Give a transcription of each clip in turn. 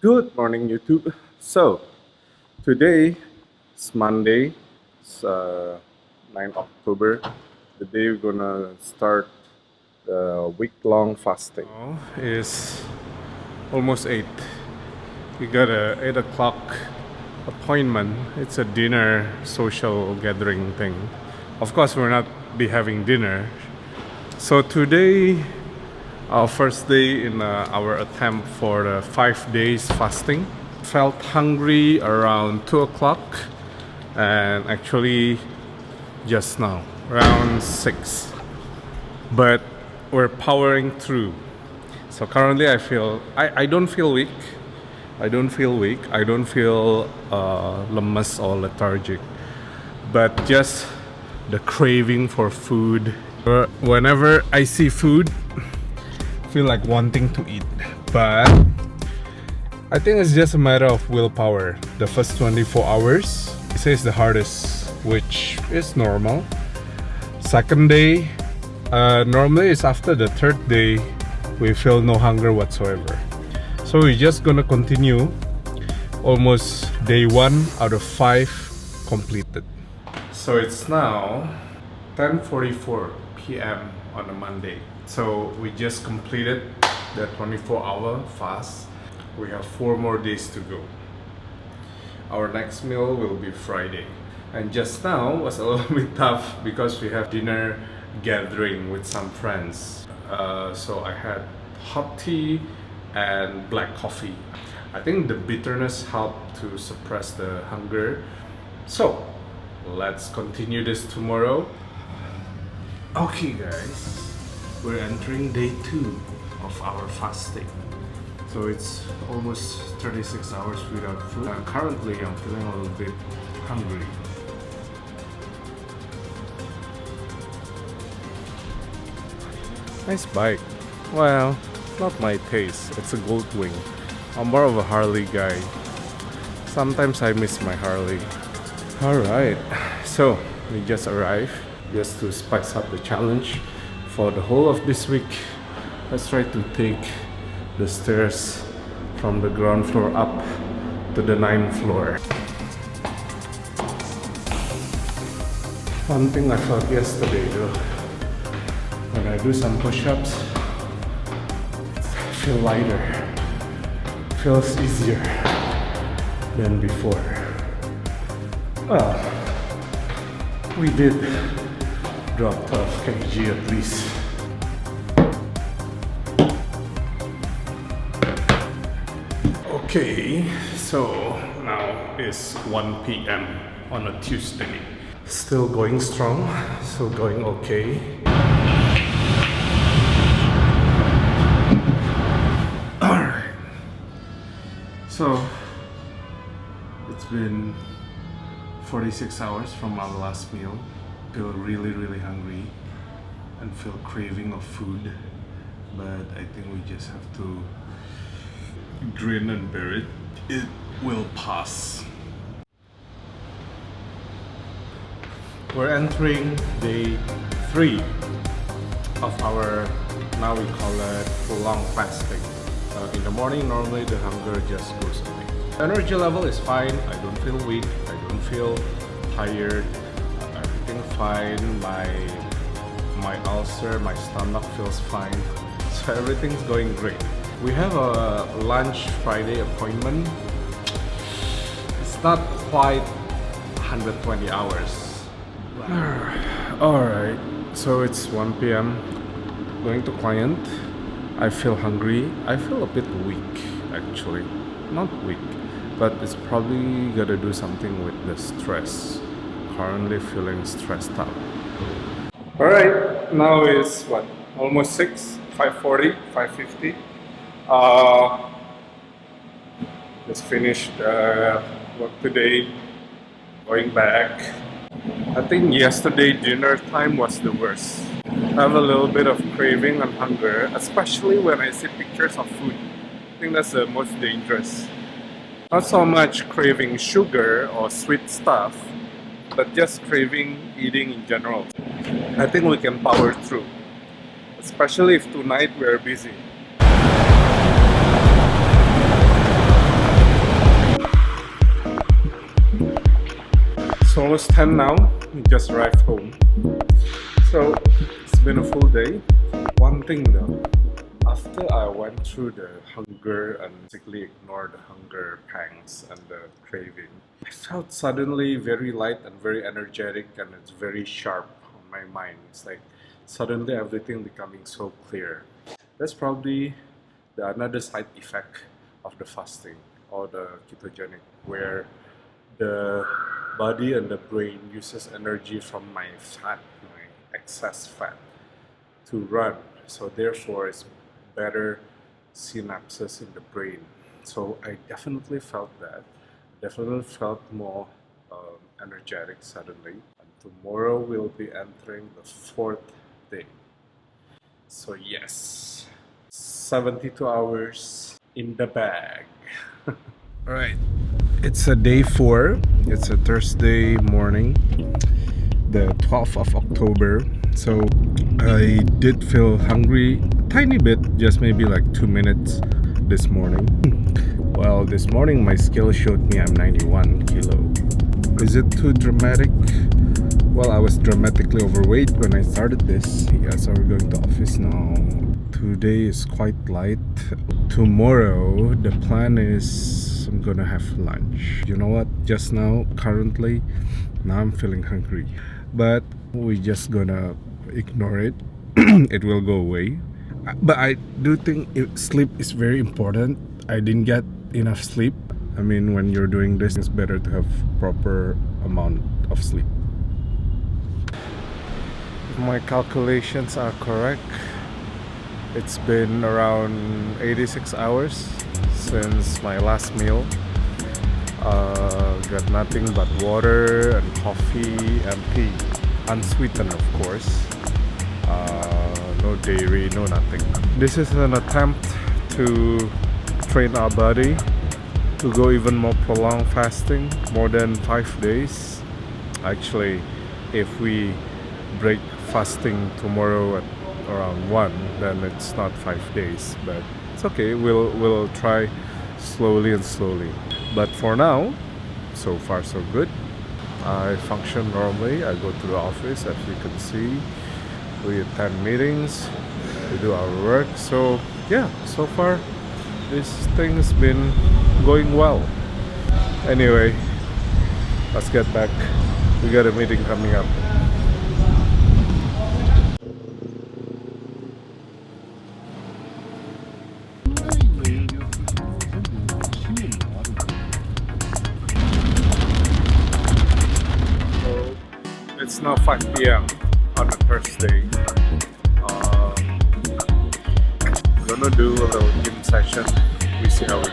Good morning, YouTube. So, today is Monday, it's 9 October, the day we're gonna start the week long fasting. Now is almost 8. We got a 8 o'clock appointment. It's a dinner social gathering thing. Of course, we're not be having dinner. So, today our first day in our attempt for the 5 days fasting. Felt hungry around 2 o'clock and actually just now, around 6. But we're powering through. So currently I don't feel weak. I don't feel weak. I don't feel lemas or lethargic. But just the craving for food. Whenever I see food, feel like wanting to eat, but I think it's just a matter of willpower. The first 24 hours, it says the hardest, which is normal. Second day, normally it's after the third day, we feel no hunger whatsoever. So we're just gonna continue. Almost day 1 out of 5 completed. So it's now 10:44 p.m. on a Monday. So we just completed the 24-hour fast. We have 4 more days to go. Our next meal will be Friday. And just now was a little bit tough because we have dinner gathering with some friends. So I had hot tea and black coffee. I think the bitterness helped to suppress the hunger. So let's continue this tomorrow. Okay guys, we're entering day 2 of our fasting. So it's almost 36 hours without food. Currently I'm feeling a little bit hungry. Nice bike. Well, not my taste. It's a Goldwing. I'm more of a Harley guy. Sometimes I miss my Harley. Alright, so we just arrived. Just to spice up the challenge for the whole of this week. Let's try to take the stairs from the ground floor up to the 9th floor. One thing I felt yesterday though, when I do some push-ups, I feel lighter, feels easier than before. Well, we did drop 12 kg at least. Okay, so now is 1 p.m. on a Tuesday. Still going strong, still going okay. Alright. So, it's been 46 hours from our last meal. Feel really hungry and feel craving of food. But I think we just have to grin and bear it. It will pass. We're entering day 3 of our, now we call it long fasting. In the morning, normally the hunger just goes away. Energy level is fine. I don't feel weak. I don't feel tired. Everything fine. My ulcer, my stomach feels fine. So everything's going great. We have a lunch Friday appointment. It's not quite 120 hours. Alright, so it's 1 p.m. Going to client. I feel hungry. I feel a bit weak actually. Not weak, but it's probably gotta do something with the stress. Currently feeling stressed out. Alright, now is what? Almost 6, 5:40, 5:50. Just finished work today, going back. I think yesterday dinner time was the worst. I have a little bit of craving and hunger, especially when I see pictures of food. I think that's the most dangerous. Not so much craving sugar or sweet stuff, but just craving eating in general. I think we can power through, especially if tonight we're busy. almost 10 now. We just arrived home. So it's been a full day. One thing though, after I went through the hunger and basically ignored the hunger pangs and the craving, I felt suddenly very light and very energetic, and it's very sharp on my mind. It's like suddenly everything becoming so clear. That's probably another side effect of the fasting or the ketogenic, where the body and the brain uses energy from my fat, my excess fat, to run. So therefore, it's better synapses in the brain. So I definitely felt that. Definitely felt more energetic suddenly. And tomorrow we'll be entering the fourth day. So yes, 72 hours in the bag. Alright, it's a day 4. It's a Thursday morning, the 12th of October. So I did feel hungry a tiny bit, just maybe like 2 minutes this morning. Well, this morning my scale showed me I'm 91 kilo. Is it too dramatic? Well, I was dramatically overweight when I started this. Yeah, so we're going to office now. Today is quite light. Tomorrow, the plan is I'm gonna have lunch. You know what? Just now, currently, now I'm feeling hungry. But we're just gonna ignore it. It will go away. But I do think sleep is very important. I didn't get enough sleep. I mean, when you're doing this, it's better to have proper amount of sleep. If my calculations are correct, it's been around 86 hours since my last meal. Got nothing but water and coffee and tea, unsweetened of course. No dairy, no nothing. This is an attempt to train our body to go even more prolonged fasting, more than 5 days. Actually, if we break fasting tomorrow at around 1, then it's not 5 days, but it's okay. We'll try slowly and slowly. But for now, so far so good. I function normally. I go to the office, as you can see. We attend meetings, we do our work. So yeah, so far this thing's been going well. Anyway, let's get back. We got a meeting coming up. So it's now 5 p.m. on a Thursday. Gonna do a little gym session. We see how we go.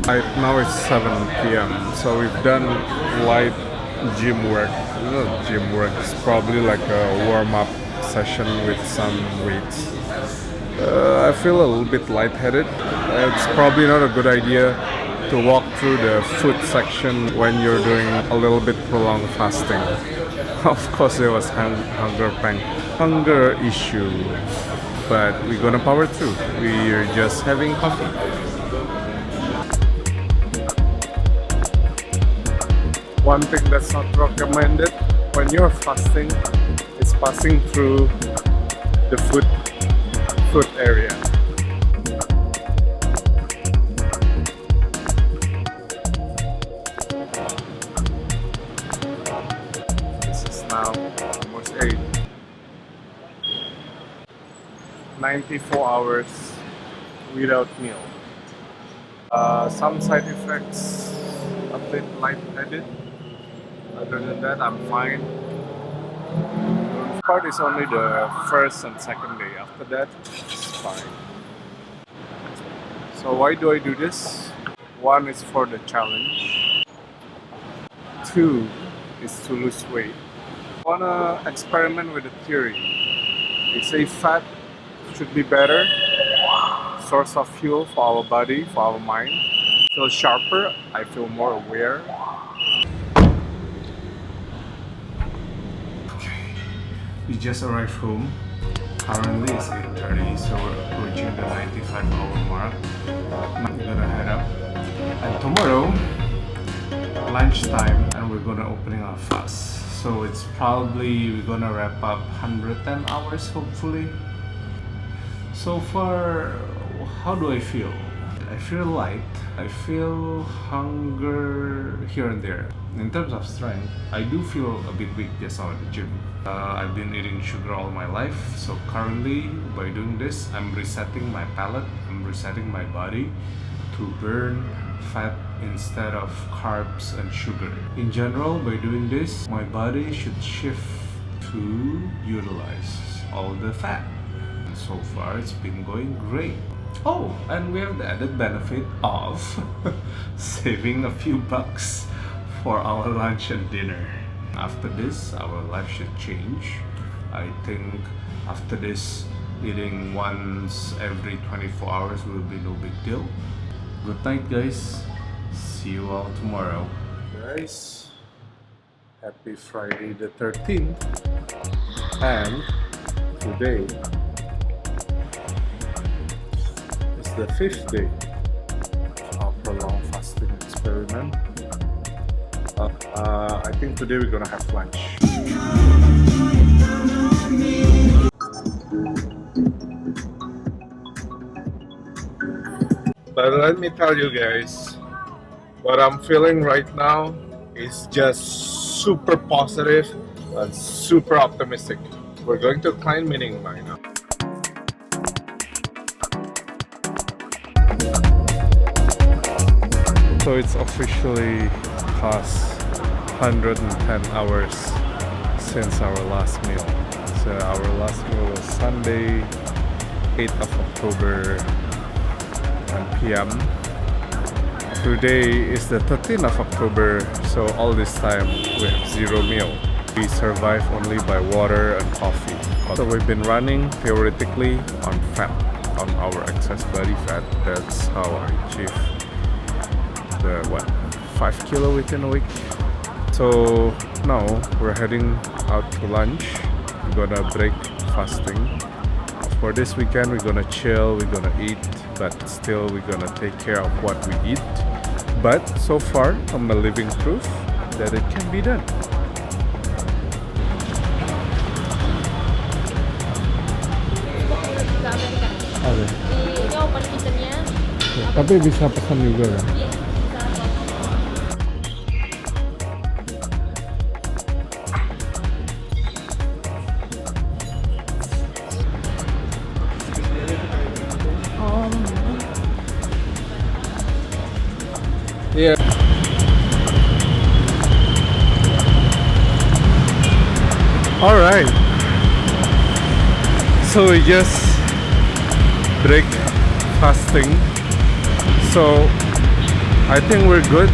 Right now it's 7 p.m. So we've done light gym work. Not gym work, it's probably like a warm-up session with some weights. I feel a little bit lightheaded. It's probably not a good idea to walk through the food section when you're doing a little bit prolonged fasting. Of course there was hunger issue, but we're gonna power through. We're just having coffee. One thing that's not recommended when you're fasting is passing through the food area. This is now almost 8. 94 hours without meal. Some side effects, a bit lightheaded. Other than that, I'm fine. The part is only the first and second day. After that, it's fine. So why do I do this? 1 is for the challenge. 2 is to lose weight. I wanna experiment with the theory. They say fat should be better source of fuel for our body, for our mind. I feel sharper. I feel more aware. We just arrived home. Currently it's 8:30, so we're approaching the 95-hour mark. Now we're gonna head up. And tomorrow, lunchtime, and we're gonna opening our fast. So it's probably we're gonna wrap up 110 hours hopefully. So far, how do I feel? I feel light. I feel hunger here and there. In terms of strength, I do feel a bit weak just out of the gym. I've been eating sugar all my life, so currently by doing this, I'm resetting my palate, I'm resetting my body to burn fat instead of carbs and sugar. In general, by doing this, my body should shift to utilize all the fat. And so far, it's been going great. Oh, and we have the added benefit of saving a few bucks for our lunch and dinner. After this, our life should change. I think after this, eating once every 24 hours will be no big deal. Good night, guys. See you all tomorrow. Guys, happy Friday the 13th. And today is the 5th day of our prolonged fasting experiment. I think today we're gonna have lunch. But let me tell you guys, what I'm feeling right now is just super positive and super optimistic. We're going to climb meaning right now. So it's officially past 110 hours since our last meal. So our last meal was Sunday, 8th of October, 1 p.m. Today is the 13th of October, so all this time we have zero meal. We survive only by water and coffee. So we've been running theoretically on fat, on our excess body fat. That's how I achieve the 5 kilo within a week. So now we're heading out to lunch. We're gonna break fasting. For this weekend we're gonna chill, we're gonna eat, but still we're gonna take care of what we eat. But so far I'm a living proof that it can be done. Okay. Ini open kitchennya. Tapi bisa pesan juga kan? Iya, bisa kok. Yeah. All right. So we just break fasting. So I think we're good.